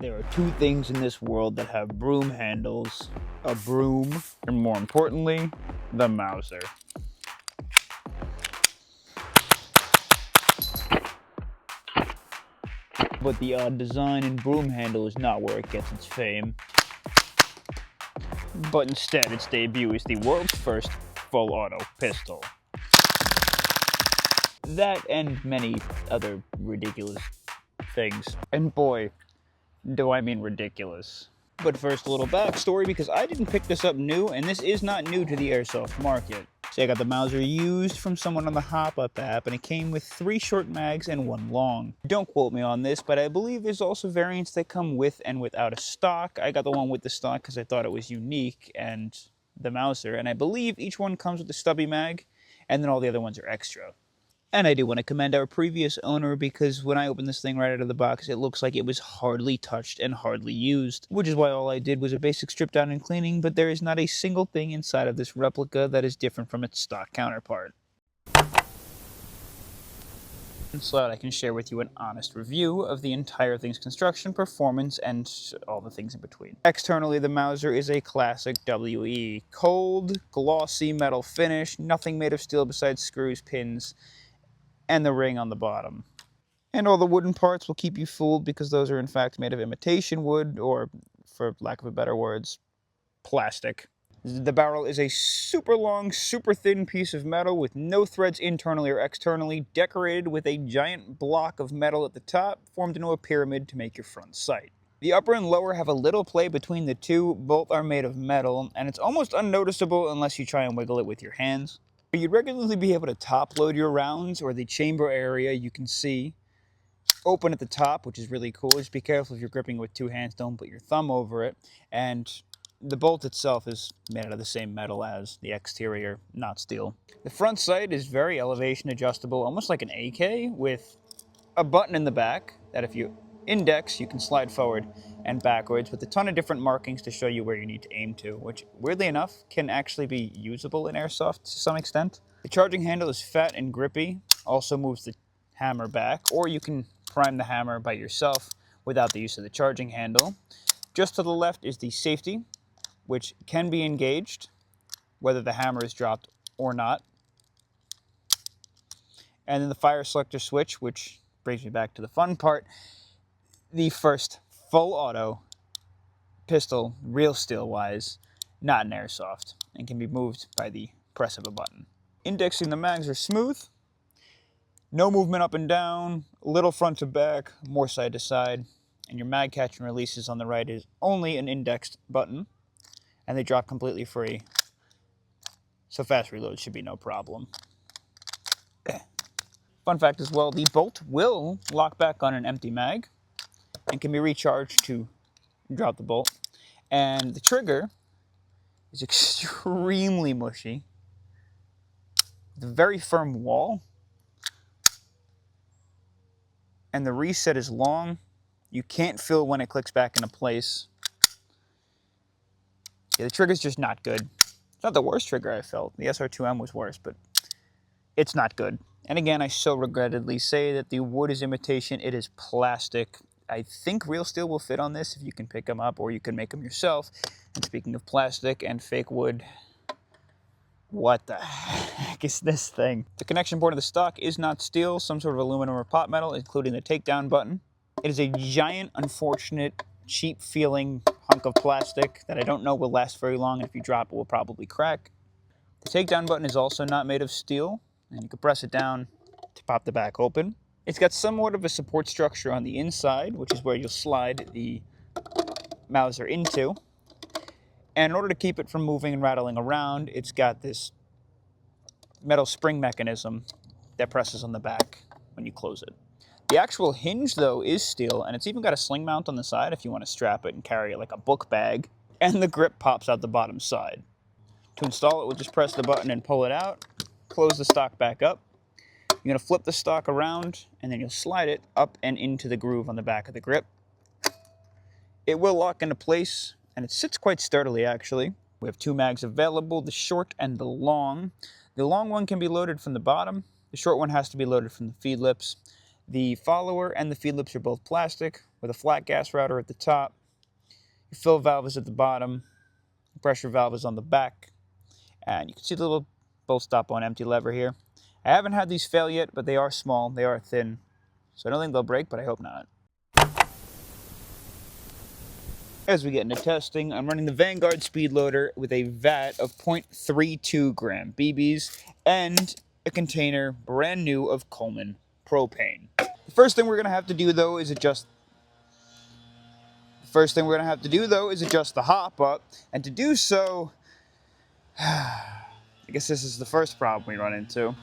There are two things in this world that have broom handles: a broom, and more importantly, the Mauser. But the odd design in broom handle is not where it gets its fame. But instead, its debut is the world's first full-auto pistol. That and many other ridiculous things. And boy, do I mean ridiculous. But first, a little backstory, because I didn't pick this up new, and this is not new to the airsoft market. See, I got the Mauser used from someone on the Hop Up app, and it came with 3 short mags and 1 long. Don't quote me on this, but I believe there's also variants that come with and without a stock. I got the one with the stock because I thought it was unique, and the Mauser, and I believe each one comes with a stubby mag, and then all the other ones are extra. And I do want to commend our previous owner, because when I opened this thing right out of the box, it looks like it was hardly touched and hardly used, which is why all I did was a basic strip down and cleaning, but there is not a single thing inside of this replica that is different from its stock counterpart. So that I can share with you an honest review of the entire thing's construction, performance, and all the things in between. Externally, the Mauser is a classic WE. Cold, glossy metal finish, nothing made of steel besides screws, pins, and the ring on the bottom. And all the wooden parts will keep you fooled, because those are in fact made of imitation wood, or, for lack of a better words, plastic. The barrel is a super long, super thin piece of metal with no threads internally or externally, decorated with a giant block of metal at the top, formed into a pyramid to make your front sight. The upper and lower have a little play between the two, both are made of metal, and it's almost unnoticeable unless you try and wiggle it with your hands. You'd regularly be able to top load your rounds, or the chamber area you can see open at the top, which is really cool. Just be careful if you're gripping with 2 hands, don't put your thumb over it. And the bolt itself is made out of the same metal as the exterior, not steel. The front sight is very elevation adjustable, almost like an AK, with a button in the back that if you index, you can slide forward and backwards, with a ton of different markings to show you where you need to aim to, which, weirdly enough, can actually be usable in airsoft to some extent. The charging handle is fat and grippy, also moves the hammer back, or you can prime the hammer by yourself without the use of the charging handle. Just to the left is the safety, which can be engaged, whether the hammer is dropped or not. And then the fire selector switch, which brings me back to the fun part. The first full auto pistol, real steel wise, not an airsoft, and can be moved by the press of a button. Indexing the mags are smooth, no movement up and down, little front to back, more side to side, and your mag catch and releases on the right is only an indexed button, and they drop completely free, so fast reload should be no problem. Fun fact as well, the bolt will lock back on an empty mag and can be recharged to drop the bolt. And the trigger is extremely mushy, with a very firm wall, and the reset is long. You can't feel when it clicks back into place. Yeah, the trigger's just not good. It's not the worst trigger I felt. The SR2M was worse, but it's not good. And again, I so regrettably say that the wood is imitation, it is plastic. I think real steel will fit on this if you can pick them up, or you can make them yourself. And speaking of plastic and fake wood, what the heck is this thing? The connection board of the stock is not steel, some sort of aluminum or pot metal, including the takedown button. It is a giant, unfortunate, cheap-feeling hunk of plastic that I don't know will last very long, and if you drop it, will probably crack. The takedown button is also not made of steel, and you can press it down to pop the back open. It's got somewhat of a support structure on the inside, which is where you'll slide the Mauser into. And in order to keep it from moving and rattling around, it's got this metal spring mechanism that presses on the back when you close it. The actual hinge, though, is steel, and it's even got a sling mount on the side if you want to strap it and carry it like a book bag. And the grip pops out the bottom side. To install it, we'll just press the button and pull it out, close the stock back up. You're going to flip the stock around, and then you'll slide it up and into the groove on the back of the grip. It will lock into place, and it sits quite sturdily, actually. We have 2 mags available, the short and the long. The long one can be loaded from the bottom. The short one has to be loaded from the feed lips. The follower and the feed lips are both plastic with a flat gas router at the top. Your fill valve is at the bottom. The pressure valve is on the back. And you can see the little bolt stop on empty lever here. I haven't had these fail yet, but they are small, they are thin. So I don't think they'll break, but I hope not. As we get into testing, I'm running the Vanguard speed loader with a vat of 0.32 gram BBs and a container brand new of Coleman propane. The first thing we're going to have to do though is adjust the hop up, and to do so, I guess this is the first problem we run into.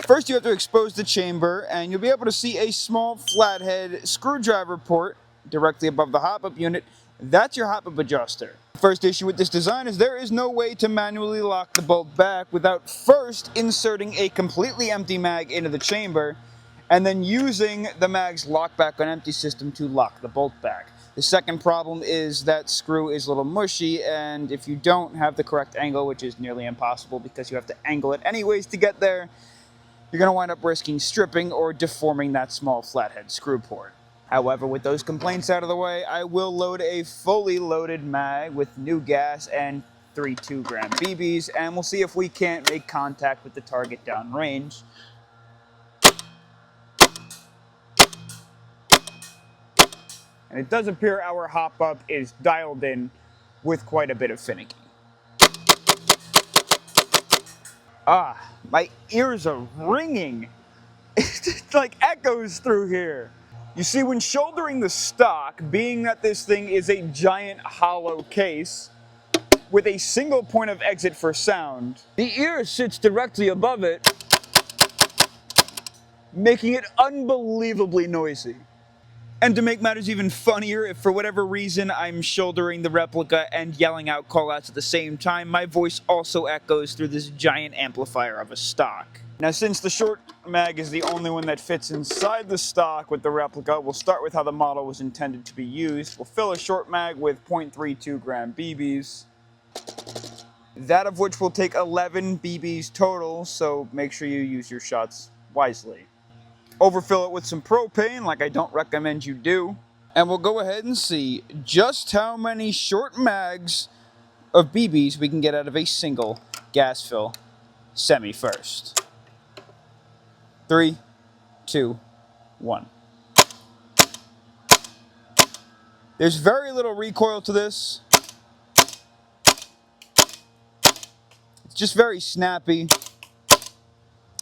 First you have to expose the chamber, and you'll be able to see a small flathead screwdriver port directly above the hop-up unit. That's your hop-up adjuster. The first issue with this design is there is no way to manually lock the bolt back without first inserting a completely empty mag into the chamber, and then using the mag's lockback on empty system to lock the bolt back. The second problem is that screw is a little mushy, and if you don't have the correct angle, which is nearly impossible because you have to angle it anyways to get there, you're going to wind up risking stripping or deforming that small flathead screw port. However, with those complaints out of the way, I will load a fully loaded mag with new gas and 3 2-gram BBs, and we'll see if we can't make contact with the target downrange. And it does appear our hop-up is dialed in with quite a bit of finicky. Ah, my ears are ringing. It like echoes through here. You see, when shouldering the stock, being that this thing is a giant hollow case with a single point of exit for sound, the ear sits directly above it, making it unbelievably noisy. And to make matters even funnier, if for whatever reason I'm shouldering the replica and yelling out callouts at the same time, my voice also echoes through this giant amplifier of a stock. Now, since the short mag is the only one that fits inside the stock with the replica, we'll start with how the model was intended to be used. We'll fill a short mag with 0.32 gram BBs, that of which will take 11 BBs total, so make sure you use your shots wisely. Overfill it with some propane, like I don't recommend you do, and we'll go ahead and see just how many short mags of BBs we can get out of a single gas fill semi first. 3, 2, 1. There's very little recoil to this. It's just very snappy.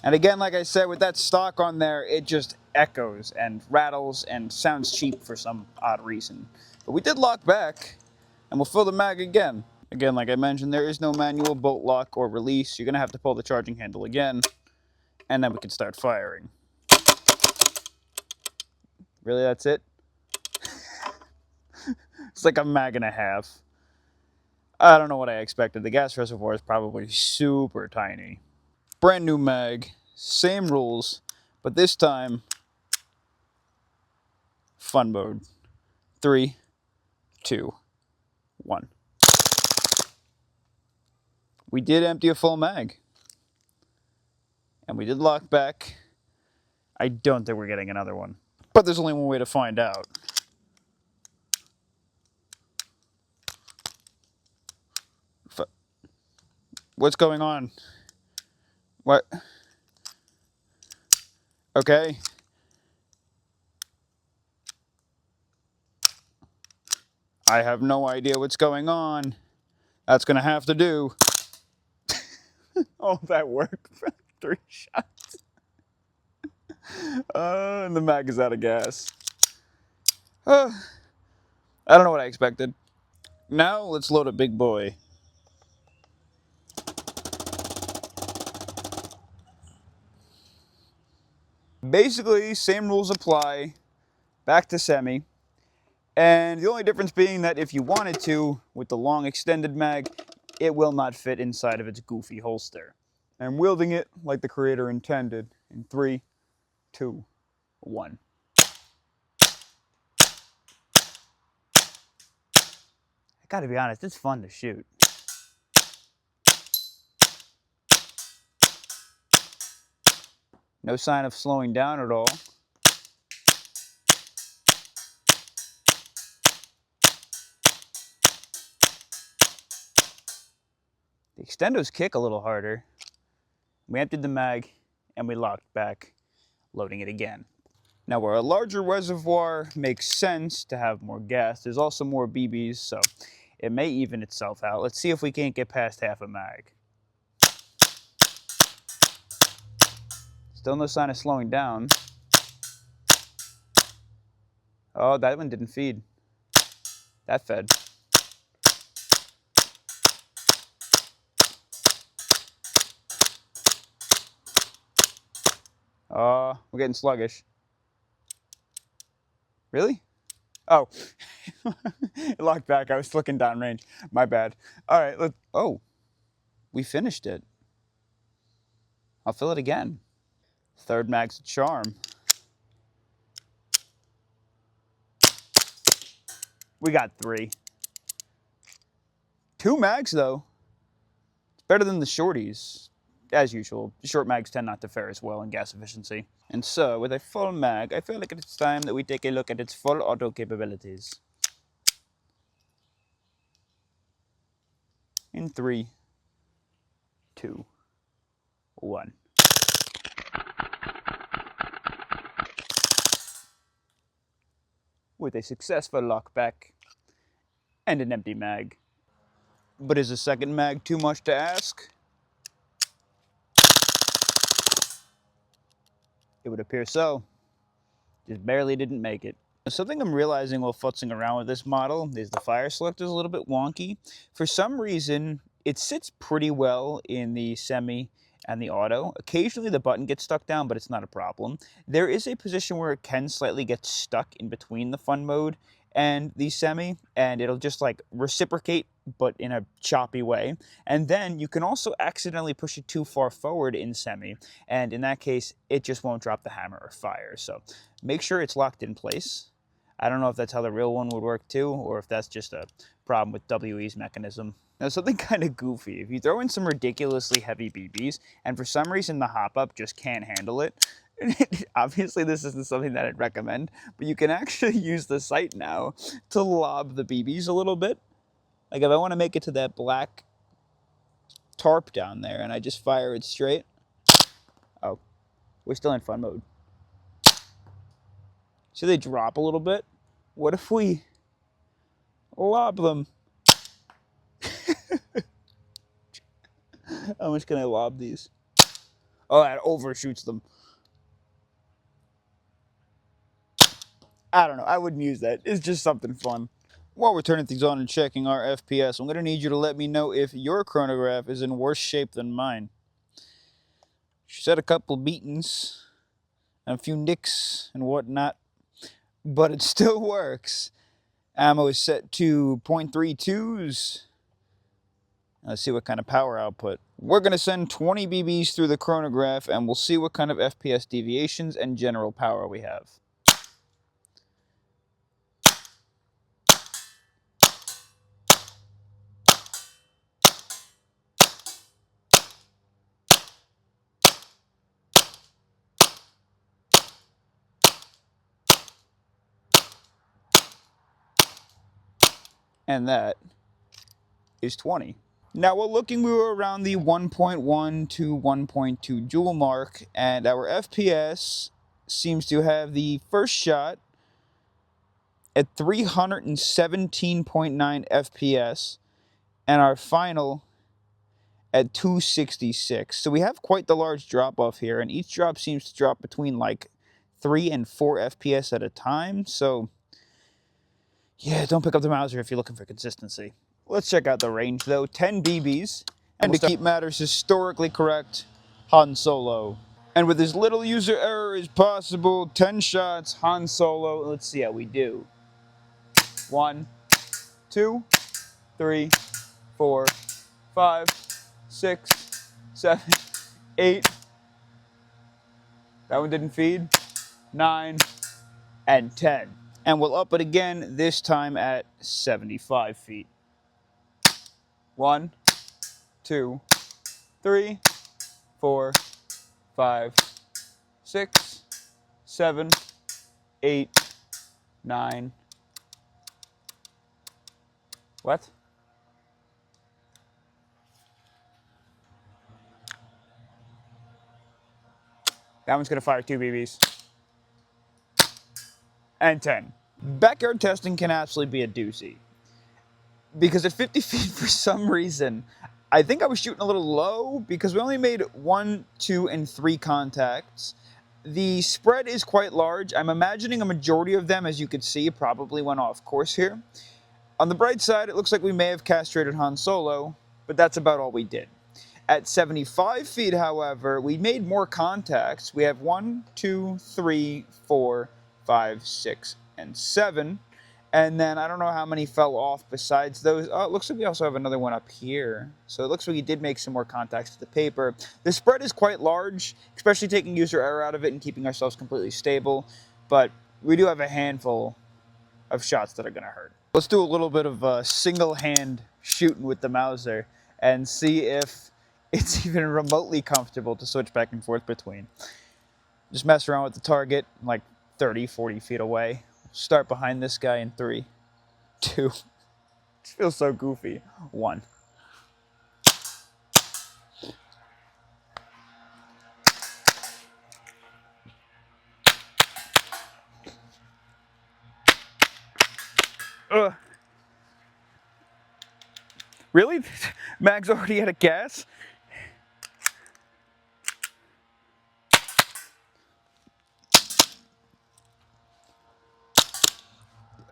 And again, like I said, with that stock on there, it just echoes and rattles and sounds cheap for some odd reason. But we did lock back, and we'll fill the mag again. Again, like I mentioned, there is no manual bolt lock or release. You're going to have to pull the charging handle again, and then we can start firing. Really, that's it? It's like a mag and a half. I don't know what I expected. The gas reservoir is probably super tiny. Brand new mag, same rules, but this time, fun mode. 3, 2, 1. We did empty a full mag. And we did lock back. I don't think we're getting another one. But there's only one way to find out. What's going on? What? Okay. I have no idea what's going on. That's gonna have to do. Oh, that worked. 3 shots. And the mag is out of gas. I don't know what I expected. Now let's load a big boy. Basically, same rules apply, back to semi, and the only difference being that if you wanted to, with the long extended mag, it will not fit inside of its goofy holster. I'm wielding it like the creator intended in 3, 2, 1. I gotta be honest, it's fun to shoot. No sign of slowing down at all. The extendos kick a little harder. We emptied the mag and we locked back, loading it again. Now where a larger reservoir makes sense to have more gas, there's also more BBs, so it may even itself out. Let's see if we can't get past half a mag. Still no sign of slowing down. Oh, that one didn't feed. That fed. We're getting sluggish. Really? Oh, it locked back. I was looking downrange. My bad. All right, oh, we finished it. I'll fill it again. Third mag's a charm. We got 3. 2 mags, though. It's better than the shorties. As usual, short mags tend not to fare as well in gas efficiency. And so, with a full mag, I feel like it's time that we take a look at its full auto capabilities. In 3, 2, 1. With a successful lockback and an empty mag. But is a second mag too much to ask? It would appear so. Just barely didn't make it. Something I'm realizing while futzing around with this model is the fire selector is a little bit wonky. For some reason, it sits pretty well in the semi and the auto. Occasionally the button gets stuck down, but it's not a problem. There is a position where it can slightly get stuck in between the fun mode and the semi, and it'll just like reciprocate, but in a choppy way. And then you can also accidentally push it too far forward in semi, and in that case, it just won't drop the hammer or fire. So make sure it's locked in place. I don't know if that's how the real one would work too, or if that's just a problem with WE's mechanism. Now, something kind of goofy. If you throw in some ridiculously heavy BBs, and for some reason the hop-up just can't handle it, obviously this isn't something that I'd recommend, but you can actually use the sight now to lob the BBs a little bit. Like if I want to make it to that black tarp down there and I just fire it straight. Oh, we're still in fun mode. So they drop a little bit. What if we lob them? How much can I lob these? Oh, that overshoots them. I don't know. I wouldn't use that. It's just something fun. While we're turning things on and checking our FPS, I'm going to need you to let me know if your chronograph is in worse shape than mine. She's had a couple beatings and a few nicks and whatnot, but it still works. Ammo is set to .32s. Let's see what kind of power output. We're going to send 20 BBs through the chronograph, and we'll see what kind of FPS deviations and general power we have. And that is 20. Now, while looking, we were around the 1.1 to 1.2 joule mark, and our FPS seems to have the first shot at 317.9 FPS, and our final at 266. So we have quite the large drop off here, and each drop seems to drop between like 3 and 4 FPS at a time. So yeah, don't pick up the Mauser if you're looking for consistency. Let's check out the range though. 10 BBs, and to keep matters historically correct, Han Solo. And with as little user error as possible, 10 shots, Han Solo. Let's see how we do. 1, 2, 3, 4, 5, 6, 7, 8. That one didn't feed. 9 and 10. And we'll up it again, this time at 75 feet. 1, 2, 3, 4, 5, 6, 7, 8, 9. What? That one's gonna fire 2 BBs. And 10. Backyard testing can absolutely be a doozy. Because at 50 feet, for some reason, I think I was shooting a little low because we only made 1, 2, and 3 contacts. The spread is quite large. I'm imagining a majority of them, as you could see, probably went off course here. On the bright side, it looks like we may have castrated Han Solo, but that's about all we did. At 75 feet, however, we made more contacts. We have 1, 2, 3, 4, 5, 6, and 7. And then I don't know how many fell off besides those. Oh, it looks like we also have another one up here. So it looks like we did make some more contacts to the paper. The spread is quite large, especially taking user error out of it and keeping ourselves completely stable. But we do have a handful of shots that are going to hurt. Let's do a little bit of single hand shooting with the Mauser and see if it's even remotely comfortable to switch back and forth between. Just mess around with the target like 30, 40 feet away. Start behind this guy in 3, 2. It feels so goofy. 1. Ugh. Really? Mag's already out of gas?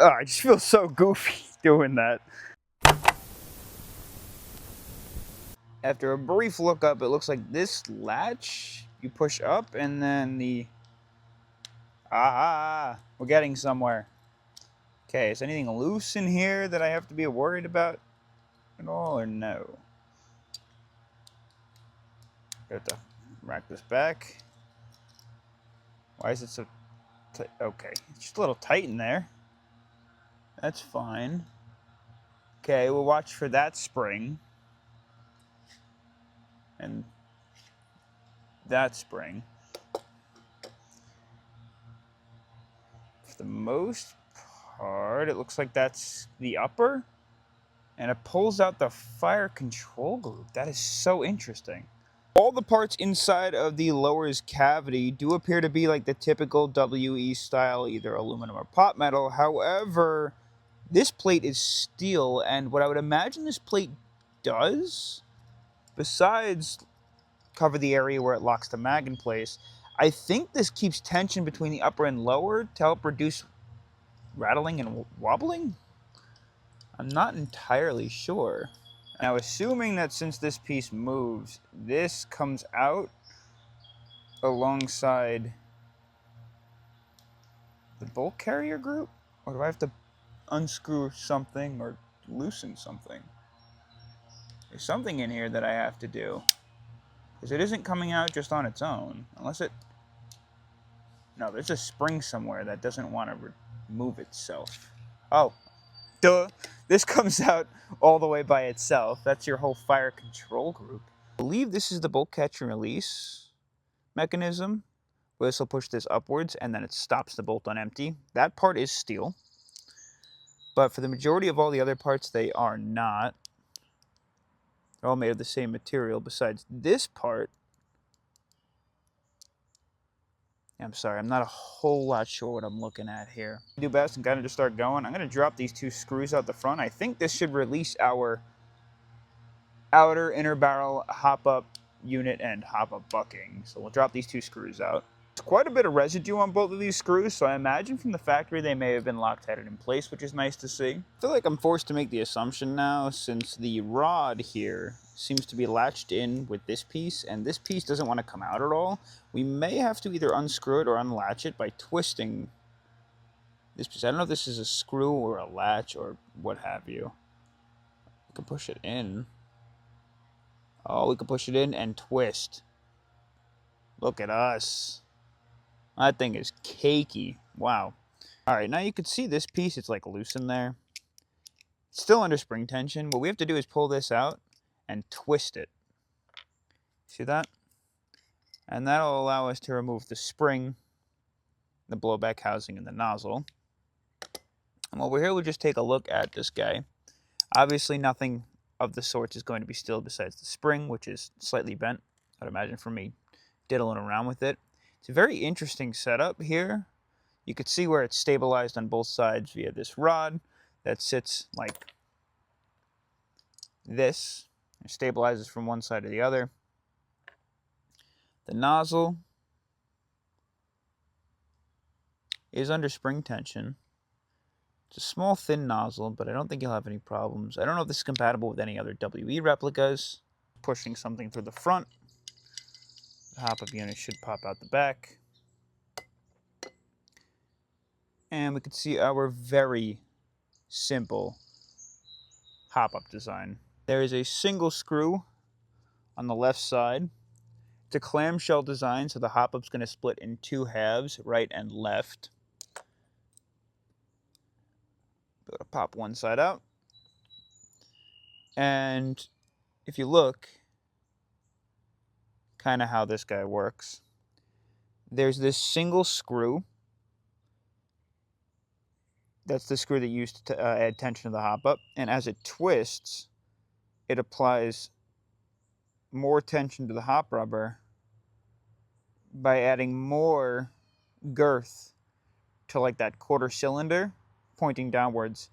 Oh, I just feel so goofy doing that. After a brief look up, it looks like this latch, you push up and then the... we're getting somewhere. Okay, is anything loose in here that I have to be worried about at all, or no? I have to rack this back. Why is it so tight? Okay, it's just a little tight in there. That's fine. Okay, we'll watch for that spring. And that spring. For the most part, it looks like that's the upper. And it pulls out the fire control group. That is so interesting. All the parts inside of the lower's cavity do appear to be like the typical WE style, either aluminum or pot metal. However, this plate is steel, and what I would imagine this plate does, besides cover the area where it locks the mag in place, I think this keeps tension between the upper and lower to help reduce rattling and wobbling? I'm not entirely sure. Now, assuming that since this piece moves, this comes out alongside the bolt carrier group? Or do I have to unscrew something or loosen something? There's something in here that I have to do. Because it isn't coming out just on its own. Unless it... No, there's a spring somewhere that doesn't want to remove itself. Oh. Duh. This comes out all the way by itself. That's your whole fire control group. I believe this is the bolt catch and release mechanism. Where this will push this upwards and then it stops the bolt on empty. That part is steel. But for the majority of all the other parts, they are not. They're all made of the same material besides this part. I'm sorry, I'm not a whole lot sure what I'm looking at here. Do best and kind of just start going. I'm going to drop these 2 screws out the front. I think this should release our outer inner barrel hop-up unit and hop-up bucking. So we'll drop these 2 screws out. There's quite a bit of residue on both of these screws, so I imagine from the factory they may have been Loctited in place, which is nice to see. I feel like I'm forced to make the assumption now, since the rod here seems to be latched in with this piece, and this piece doesn't want to come out at all. We may have to either unscrew it or unlatch it by twisting this piece. I don't know if this is a screw or a latch or what have you. We can push it in. Oh, we can push it in and twist. Look at us. That thing is cakey. Wow. Alright, now you can see this piece, it's like loose in there. It's still under spring tension. What we have to do is pull this out and twist it. See that? And that'll allow us to remove the spring, the blowback housing, and the nozzle. And while we're here, we'll just take a look at this guy. Obviously, nothing of the sorts is going to be still besides the spring, which is slightly bent, I'd imagine, for me diddling around with it. It's a very interesting setup here. You could see where it's stabilized on both sides via this rod that sits like this. It stabilizes from one side to the other. The nozzle is under spring tension. It's a small, thin nozzle, but I don't think you'll have any problems. I don't know if this is compatible with any other WE replicas. Pushing something through the front. The hop-up unit should pop out the back. And we can see our very simple hop-up design. There is a single screw on the left side. It's a clamshell design, so the hop-up's going to split in two halves, right and left. Be able to pop one side out. And if you look, kind of how this guy works, there's this single screw. That's the screw that you use to add tension to the hop-up. And as it twists, it applies more tension to the hop rubber by adding more girth to like that quarter cylinder pointing downwards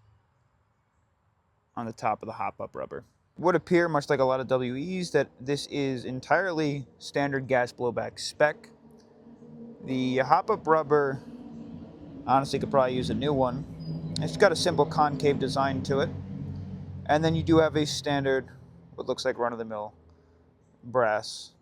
on the top of the hop-up rubber. It would appear, much like a lot of WEs, that this is entirely standard gas blowback spec. The hop-up rubber, honestly, could probably use a new one. It's got a simple concave design to it. And then you do have a standard, what looks like run-of-the-mill brass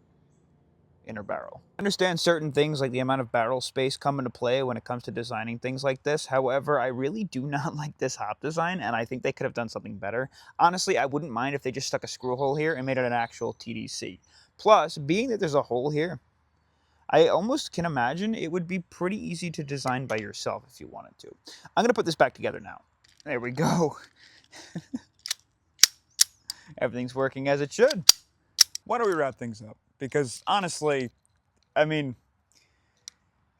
inner barrel. I understand certain things like the amount of barrel space come into play when it comes to designing things like this. However, I really do not like this hop design, and I think they could have done something better. Honestly, I wouldn't mind if they just stuck a screw hole here and made it an actual TDC. Plus, being that there's a hole here, I almost can imagine it would be pretty easy to design by yourself if you wanted to. I'm going to put this back together now. There we go. Everything's working as it should. Why don't we wrap things up? Because honestly, I mean,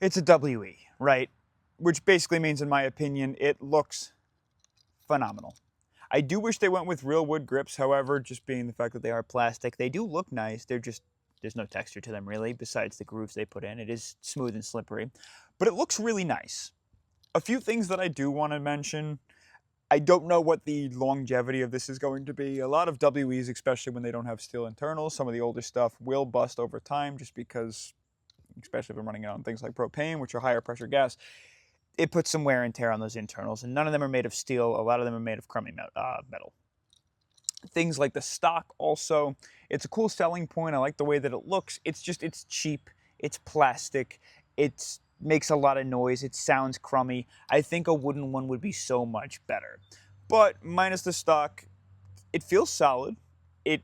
it's a WE, right? Which basically means, in my opinion, it looks phenomenal. I do wish they went with real wood grips, however, just being the fact that they are plastic, they do look nice. They're just, there's no texture to them really, besides the grooves they put in. It is smooth and slippery, but it looks really nice. A few things that I do want to mention. I don't know what the longevity of this is going to be. A lot of WEs, especially when they don't have steel internals, some of the older stuff will bust over time just because, especially if I'm running it on things like propane, which are higher pressure gas, it puts some wear and tear on those internals, and none of them are made of steel. A lot of them are made of crummy metal. Things like the stock also, it's a cool selling point. I like the way that it looks. It's just, it's cheap, it's plastic, it's makes a lot of noise, it sounds crummy. I think a wooden one would be so much better. But minus the stock, it feels solid. It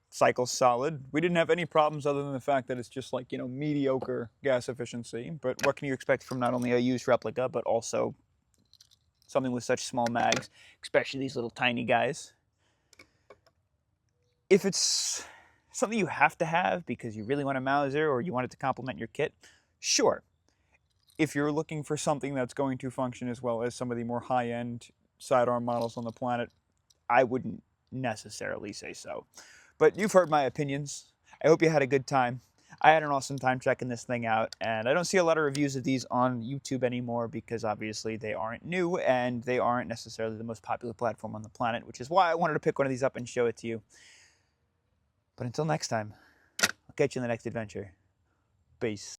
cycles solid. We didn't have any problems other than the fact that it's just like, you know, mediocre gas efficiency. But what can you expect from not only a used replica, but also something with such small mags, especially these little tiny guys? If it's something you have to have because you really want a Mauser or you want it to complement your kit, sure. If you're looking for something that's going to function as well as some of the more high-end sidearm models on the planet, I wouldn't necessarily say so. But you've heard my opinions. I hope you had a good time. I had an awesome time checking this thing out, and I don't see a lot of reviews of these on YouTube anymore because obviously they aren't new and they aren't necessarily the most popular platform on the planet, which is why I wanted to pick one of these up and show it to you. But until next time, I'll catch you in the next adventure. Peace.